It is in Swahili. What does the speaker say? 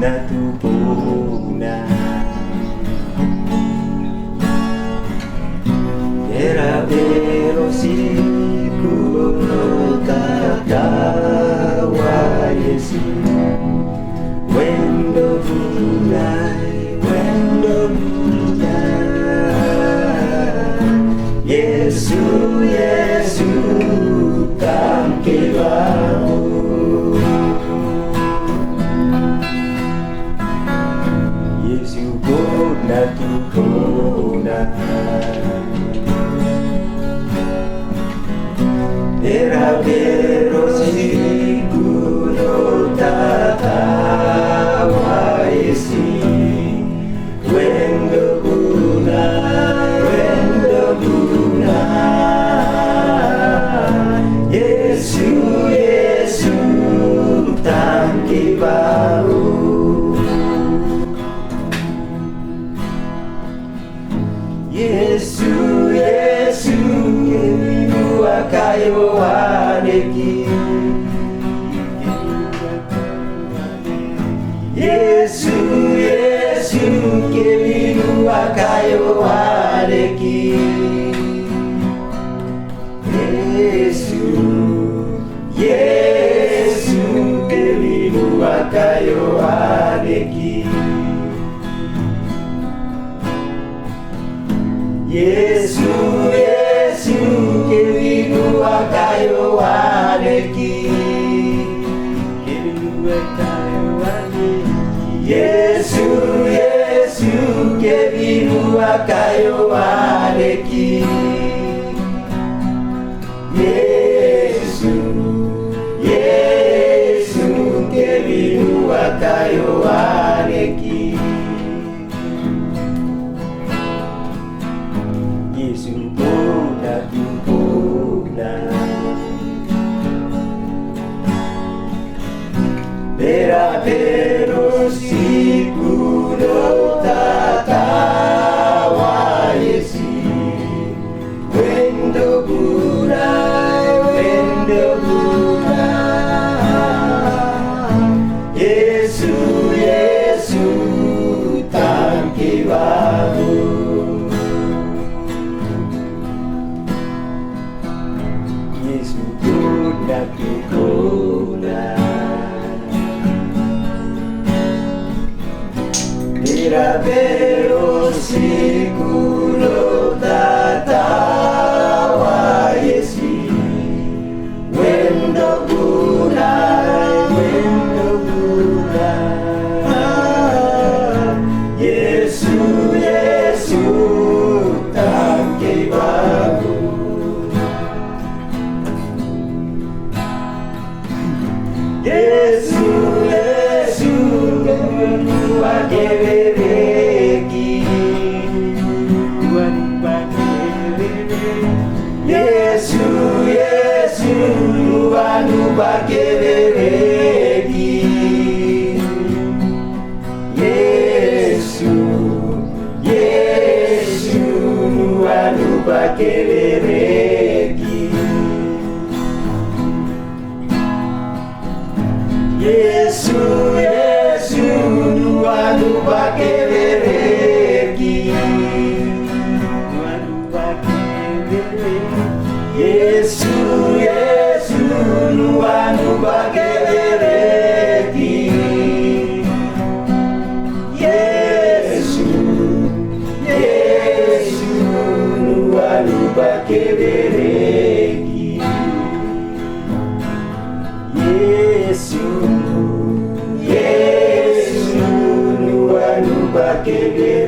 natupuna era vero sicuro tatawa Yesu wendo bunai Yesu Yesu kamkebamu Yesu bona tukona era vero sicuro tatawa Yesu wendo Yesu Yesu tangki baru Yesu Yesu kebiru akayo adeki Yesu Yesu kebiru akayo adeki Yesu Yesu kebiru akayo adeki Yesu Yesu kebiru akayo adeki Yesu Yesu kebiru akayo adeki Yesu Yesu kebiru akayo adeki Yesu bona tukuna pero sicuro tatawa Yesu wendo bunai Yesu Yesu tangki baru Yesu bona tukuna era vero sicuro tatawa Yesu wendo bunai Yesu Yesu tangki baru Yesu Yesu kebiru akebereki Yesu Yesu anu bakebereki Yesu Yesu anu bakebereki Yesu Yesu anu bakebereki Yesu Yesu anu bakebereki Yesu Yesu anu bakebereki Yesu Yesu anu bakebereki